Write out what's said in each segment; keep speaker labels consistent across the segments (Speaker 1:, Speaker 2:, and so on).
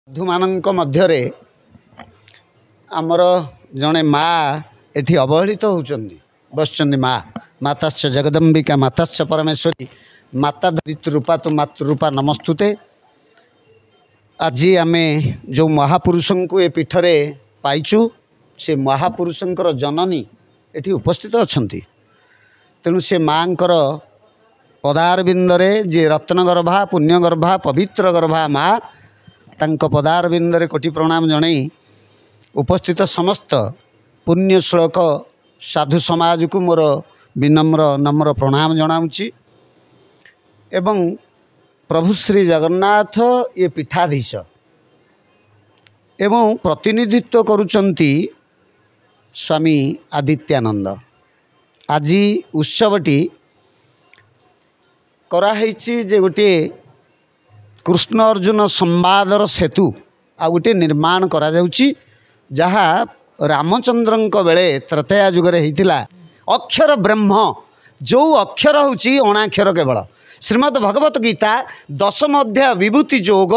Speaker 1: साधुमानंक मध्यरे आमर जड़े माँ एठी अवहेलित होउचंदी बसचंदी माँ माताश्च जगदम्बिका माताश्च परमेश्वरी माता धरित्रूपा तो मातृरूपा नमस्तुते। आज आमे जो महापुरुषों को ए पीठरे पाइचु से महापुरुषों जननी एठी उपस्थित अछंती। तेणु से माँकर पदारविंदरे जे रत्नगर्भा पुण्यगर्भा पवित्र गर्भा माँ तांक पदारविंदरे कोटि प्रणाम जणई उपस्थित समस्त पुण्यश्लोक साधु समाज को मोर विनम्र नम्र प्रणाम जनाऊँची। एवं प्रभु श्री जगन्नाथ ये पीठाधीश एवं प्रतिनिधित्व करुचंती स्वामी आदित्यानंद। आज उत्सवटी कराहेछि जे गोटे कृष्ण अर्जुन संवादर सेतु आ गोटे निर्माण करा जाउची जहाँ रामचंद्रंक बेले त्रेतया जुगरे होइतिला। अक्षर ब्रह्म जो अक्षर होची अणाक्षर केवल श्रीमद् भगवत गीता 10 अध्याय विभूति योग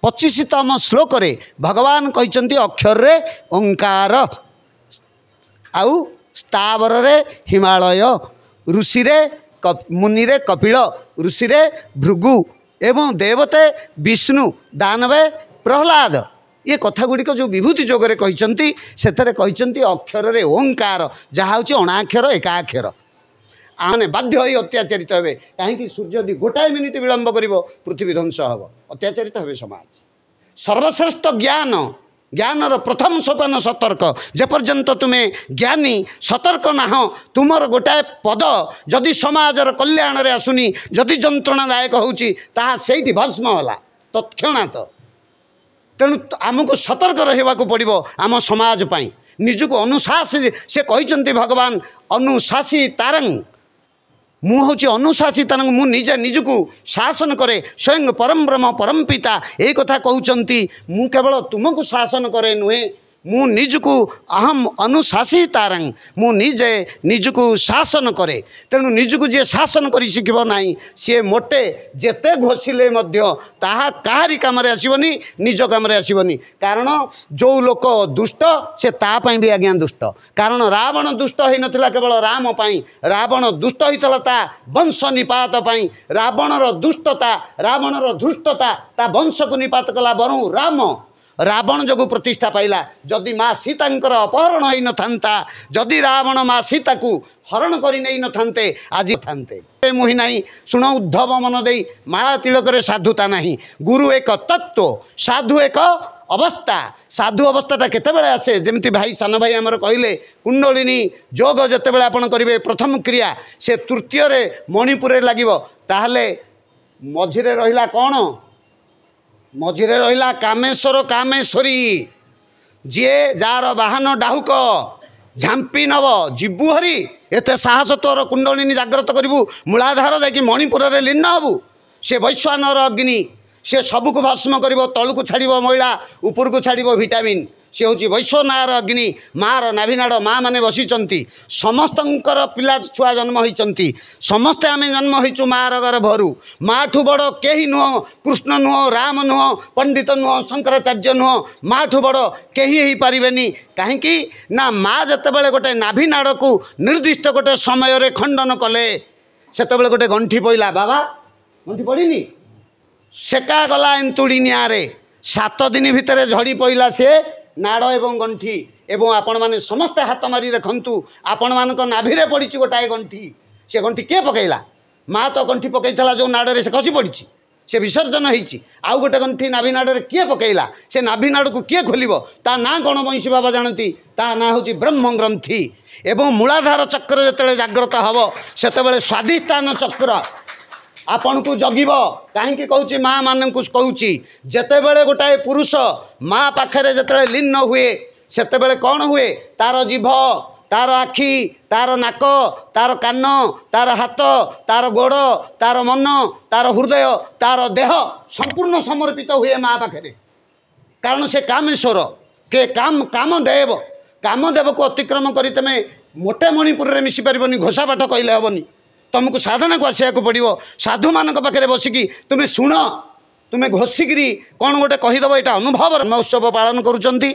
Speaker 1: 25तम श्लोक रे भगवान कहते अक्षर रे ओंकार आउ स्थावर रे हिमालय ऋषि रे मुनि रे कपिल ऋषि रे भृगु एवं देवते विष्णु दानवे प्रहलाद ये कथा गुड़िक जो विभूति जोगरे कहते से कहते अक्षर रे ओंकार जहाँ हूँ अणाक्षर एकाक्षर आने बाध्य हो अत्याचारित हे कहीं सूर्य यदि गोटाए मिनिट विलंब कर पृथ्वी ध्वंस हम अत्याचारित हे समाज। सर्वश्रेष्ठ ज्ञान ज्ञानर प्रथम सोपान सतर्क जेपर्यंत तुम्हें ज्ञानी सतर्क नाह तुमर गोटाए पद जदि समाजर कल्याण रे आसुनी जदि जंत्रणादायक होउची ताहा सेठी भस्म होला तत्क्षणात। तेणु आमको सतर्क रहिबाकू पड़िबो आम समाज पई निजको अनुशासी से कहते भगवान अनुशासी तारंग मु हूँ अनुशासी तरंग मु निजे निजको शासन करे स्वयं परम ब्रह्म परम पिता यही कथा कहते मु केवल तुमको शासन करे नुहे मु निजको अहम अनुशासी तारंग मु निजे निजको शासन करे। तेणु निजको जे शासन करी शिखिबो नाही सी मोटे जेते घोषिले मध्य ताहा काहारी काम रे आसीबनी निज काम रे आसीबनी। कारण जो लोक दुष्ट से ता पई भी आज्ञा दुष्ट। कारण रावण दुष्ट होई नथिला केवल राम पई रावण दुष्ट होइतला ता वंश निपात पई रावणर दुष्टता रावणर धृष्टता ता वंश को निपात कला बरु राम रावण जो प्रतिष्ठा पाइला। जदि माँ सीता अपहरण हो न जदि रावण माँ सीता को हरण कर नहीं नथान्ते आज थान्ते मुहि नहीं शुण उद्धव मन दे माला तिलक साधुता नहीं गुरु एक तत्व साधु एक अवस्था साधु अवस्थाटा केतेबेले आसे जेमती भाई सान भाई आमर कहले कुंडलिनी जोग जेतेबेले आपण करिवे प्रथम क्रिया से तृतीय रे मणिपुर लागिवो ताहले मझिरे रहिला कौन मझिरे रहिला कामेश्वर कामेश्वरी जे जार वाहन डाहुक झांपी नव जीवु हरी एते साहस तोर कुंडलिनी जाग्रत करू मूलाधार जाकि मणिपुर रे लीन हबु से वैश्वानर अग्नि से सबको भस्म कर तलू को छाड़ महिला ऊपर को छाड़ विटामिन से हूँ वैश्वनार अग्नि मार नाभिनाड़ माँ मैंने बसीचंती समस्तंकर पिला छुआ जन्म होती समस्ते आम जन्म होइचु मार गर्भरू माँ ठू बड़ कहीं नुह कृष्ण नुह राम नुह पंडित नुह शंकराचार्य नुह माँ ठू बड़ कहीं हो पारे कहीं ना माँ जितेबाला गोटे नाभिनाड़ को निर्दिष्ट गोटे समय खंडन कले से गोटे गंठी पड़ा बाबा गंठी पड़नी सेका गला एंतुड़ी निआरे 7 दिन भितर झड़ी पड़ा से नाड़ एवं गंठी एवं आपण मैंने समस्ते हाथ मारी देखु आपण मान नाभिरे पड़ी गोटाए गंठी से गंठी किए पकईला माँ तो गंठी पकईला जो नाड़े से खसी पड़ी से विसर्जन होती आउ गोटे गंठी नाभि नाड़े किए पकईला से नाभि नाड़ को किए खोल ता ना कौन बंशी बाबा जानती ता ना हूँ ब्रह्म ग्रंथि एवं मूलाधार चक्र जिते जाग्रत हम से स्वाधिष्ठान चक्र आपण को जगिब कहीं कहूँ माँ मान कहूँ जितेबले गोटाए पुरुष माँ पाखे जिते लीन हुए सेतेबले कौन हुए तार जीभ तार आखि तार नाक तार कान तार हाथ तार गोड़ तार मन तार हृदय तार देह संपूर्ण समर्पित हुए माँ पाखे। कारण से कामेश्वर के कामदेव को अतिक्रम कर तुम मोटे मणिपुर में मिसी पारनी घोषा पाठ कहले हेनी तुमको साधना को आसिया को पड़ो साधु मान पाखे बसिकी तुम्हें शुण तुम्हें घोषिकी कौन गोटे कहीदेव यहाँ अनुभव महोत्सव पालन करुँच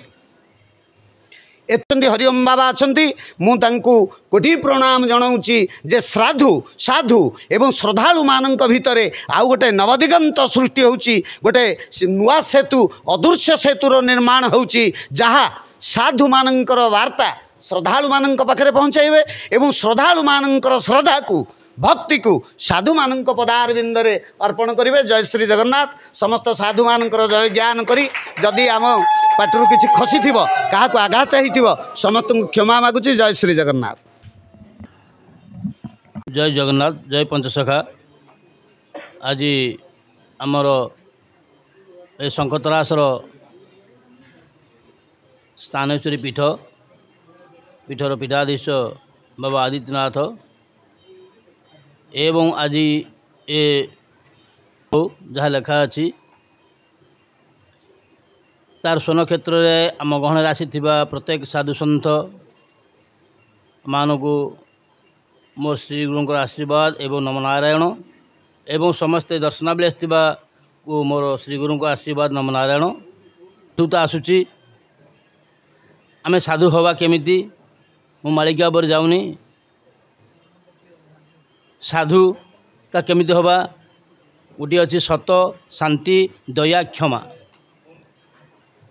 Speaker 1: एतंती हरिओम बाबा अच्छी मुझे कोटि प्रणाम जनाऊँगी जे साधु साधु एवं श्रद्धालु मान भितर आउ गोटे नवदिगंत सृष्टि होची गोटे नुआ सेतु अदृश्य सेतुर निर्माण होची जहाँ साधु मानकर वार्ता श्रद्धालु मान पाखे पहुँचाइबे एवं श्रद्धालु मानकर श्रद्धा को भक्ति को साधु मान पदारविंद में अर्पण करेंगे। जय श्री जगन्नाथ। समस्त साधु मानकर जय ज्ञान करी जदि आम पाटरू किसी खसी थी क्या आघात हो समस्त क्षमा मागुची। जय श्री जगन्नाथ।
Speaker 2: जय जगन्नाथ। जय पंचसखा। आज आमर ए शंखतरासर स्थानेश्वरी पीठर पीठाधीश बाबा आदित्यनाथ एवं आज ए जहाँ लेखा अच्छी तार स्वन क्षेत्र में आम गहन आसी प्रत्येक साधु सन्थ मानक मोर श्री गुरु आशीर्वाद एवं नम नारायण एवं समस्ते दर्शनावली आसवा को मोर श्री गुरु आशीर्वाद नम नारायण। तो आसूची आमे साधु हवा केमिति मु मालिका पर जाऊनी साधु का केमिति हवा गोटे अच्छी सत शांति दया क्षमा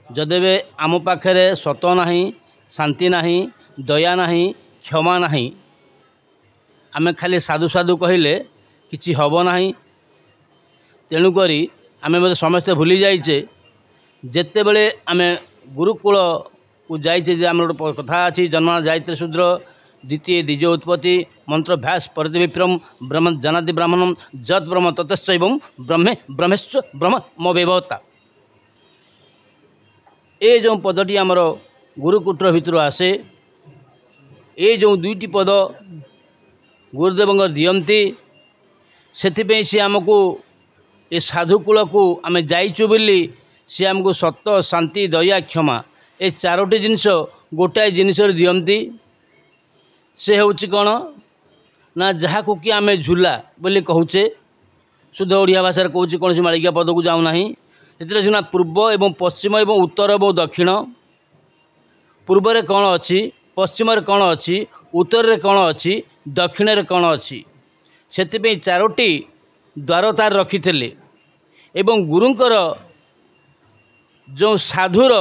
Speaker 2: जदेवे आम पाखे सत नाही शांति नाही दया नाही क्षमा नाही आमे खाली साधु साधु कहले किछि हब नाही। तेणुक आमे मते समस्ते भूली जाइचे जेते बेले आमे गुरुकुल को जाइचे जे आम गोटे कथा अच्छी जन्म जायते शूद्र द्वितीय द्विज उत्पत्ति मंत्र भ्यास परति विप्रम ब्रह्म जानाति ब्राह्मणम जत ब्रह्म ततश्चैव ब्रह्मे ब्रह्मेश्व ब्रह्म मवेवता। ये जो पदटी आमर गुरुकूटर भितर आसे ये जो दुईटी पद गुरुदेव दियंती से सी आमको ये साधुकूल को आम जाइचु बोली सी आमको सत शांति दया क्षमा ये चारोटी जिनस गोटाए जिनस दियंती से हूँ कौन ना जहाँ को कि आम झूला बोली कहूचे शुद्ध ओडिया भाषा कहूँ कौन मालिका पद को जाऊना से पूर्व एवं पश्चिम एवं उत्तर एवं दक्षिण पूर्व रे कौन अच्छी पश्चिम रे कौन अच्छी उत्तर रे कौन अच्छी दक्षिण रे कौन अच्छी से चारोटी द्वार तार रखी एवं गुरुंकर जो साधुर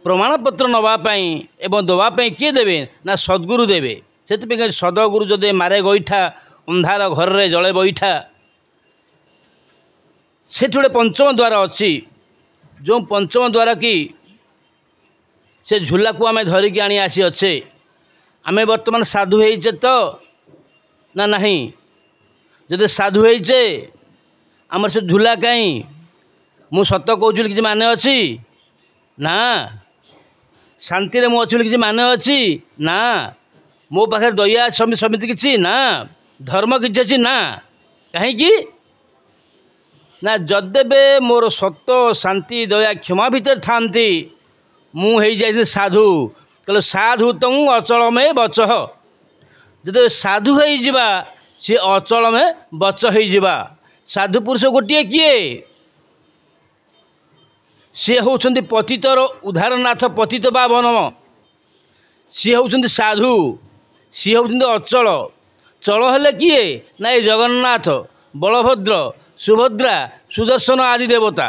Speaker 2: प्रमाणपत्र नवापाई एवं दवापाई किए देवे ना सद्गुरु देवे से सदगुरु जदे मारे गोईठा अंधार घर रे जले बैठा से गोटे पंचम द्वार अच्छी जो पंचम द्वार की से झूला को आम धरिकी आनी आसी अच्छे आम बर्तमान साधु होइचे तो ना नहीं जदि साधु होइचे आमर से झूला कहीं मु सत कहूँ कि माने अच्छी ना शांति रे मु अच्छी किसी माने अच्छी ना मो पाखे दया समिति किसी ना धर्म किसी अच्छी ना कहीं ना जदेबे मोर सत शांति दया क्षमा भितर थांती मु हो जाए साधु कहले साधु तंग अचल में बच जब साधु हो सी अचल में बच हो साधु पुरुष गोटे किए सी होउछन्ति पतितर उद्धारनाथ पतित पावन सी होउछन्ति साधु सी होउछन्ति अचल चल हेले किए ना ये जगन्नाथ बलभद्र सुभद्रा सुदर्शन आदि देवता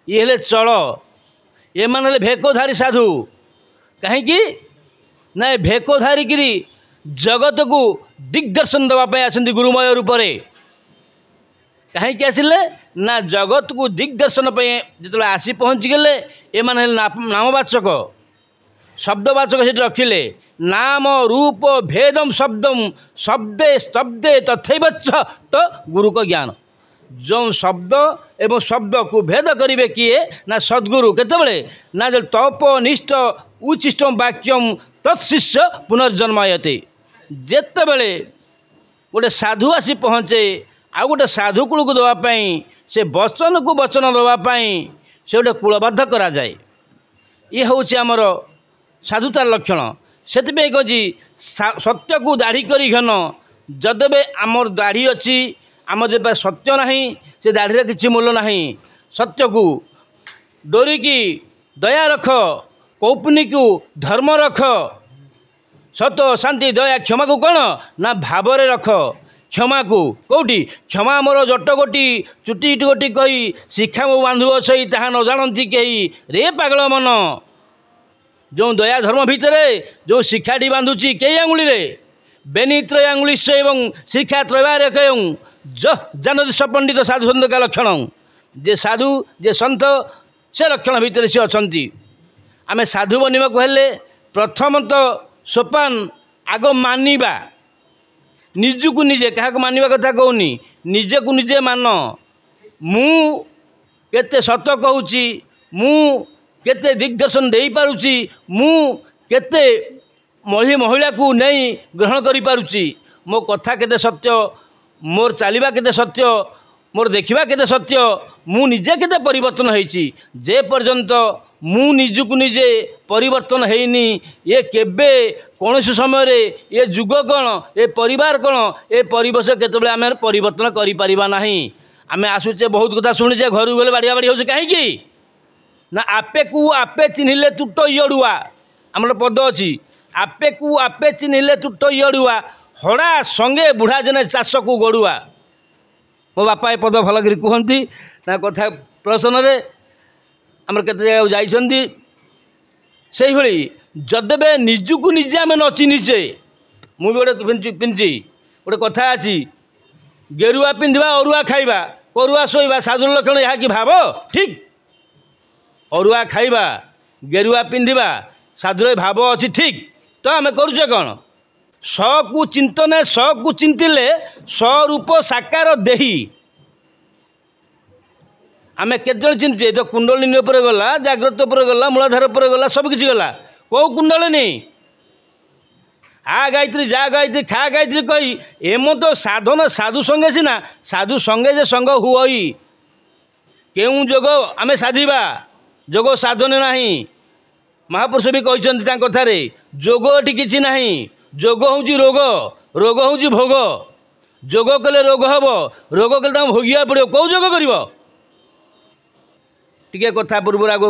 Speaker 2: ये हेले चल ये मान हेले भेकधारी साधु कहीं ना भेकधारी किरी जगत को दिग्दर्शन देवाई आसନ୍ତି गुरुमय रूप से कहीं आसिले ना जगत को दिग्दर्शन जो आसी पहुँची गले ये माने नामवाचक शब्दवाचक से रखिले नाम रूप भेदम शब्दम शब्दे शब्दे तथैवच तो गुरु को ज्ञान जो शब्द एवं शब्द को भेद करेंगे किए ना सद्गुरु केतबेले ना जो तप निष्ठ उचिष्टम वाक्यम तत्शिष्य पुनर्जन्मयते जेतेबेले गोटे साधु आसी पहुँचे आ गोटे साधुकूल को देवाई से वचन को वचन देवाई से गोटे कूलबद्ध करा जाए ये हूँ आमर साधुतार लक्षण से कही सत्य को दाढ़ी करी घन जदेबे आमर दाढ़ी अच्छी आम जे सत्य नहीं से दाढ़ी किसी मूल्य नहीं सत्य को डोरिकी दया रख कौपनी को धर्म रख सत शांति दया क्षमा को कौन ना भावरे रख क्षमा को कौटी क्षमा मोर जटगोटी चुटी गोटी कही शिक्षा मो बांधु सही ताहा न जानती कही रे पागल मन जो दया धर्म भितर जो शिक्षाटी बांधुची कई आंगुली रे बेनित्र आंगुली से एवं शिक्षा त्रैवार कहूँ जानती सपंडित साधु सन्त का लक्षण जे साधु जे सन्त से लक्षण भितर सी अच्छा आम साधु बनवा हेले प्रथमतः सोपान आग मानिबा निजको निजे क्या मानिबा कथा कहूनी निजे को निजे मान मु केते सत कहूची मु केते दिग्दर्शन दे पारुची मु केते महिला को नहीं ग्रहण करि पारुची मो कथा केते सत्य मोर चलवा केते सत्य मोर देखा केते सत्य मु निजे केते परिवर्तन होईची जे पर्यंत मु निजको निजे परिवर्तन हैनी ये केबे कौन समय रे ये जुग कौन ये परिवार कौन ये परिवेश केतबे आम परिवर्तन करि परिबा नाही आम आसुचे बहुत कथा शुणुचे घर गले बाड़िया बाड़ी होचे कहीं ना आपे को आपे चिन्हिले तुट इयड़ुआ आमर पद अच्छी आपे को आपे चिन्हिले तुट इयड़ुआ हड़ा संगे बुढ़ा जने चाष को गड़ुआ मो बापा ए पद भल कर कहती ना कथा प्रश्न रे आमर केते जगह जाइछंती सेही भली जदेबे निजुको निजे आम न चिन्हिचे मु गोटे पिंधि गोटे कथा अच्छी गेरुआ पिंधा अरुआ खाइबा करुआ शोइबा साधु लक्षण यह कि भाव ठीक अरुआ खाइबा गेरुआ पिंधा साधुर भाव अच्छी ठीक तो आम करुचे कौन स को चिंतन स को चिंतिले स्वरूप साकार देही आम केतजन चिंतुचे तो कुंडलिनी उपर गला जाग्रत उपर गला मूलाधार उपर गला सब किसी गला कौ कुंडलिनी आ गायत्री जा गायत्री खा गायत्री कही एम तो साधन साधु संगे सीना साधु संगे जे संग हुई केउ जोग आम साधिबा जोग साधन नहीं महापुरुष भी कहते कथारे जोग एटी किछि नहीं जोग हूँ रोग रोग हूँ भोग जोग कले रोग हम रोग कले भोगिया पड़ो कौ जोग कर कथा पूर्व आग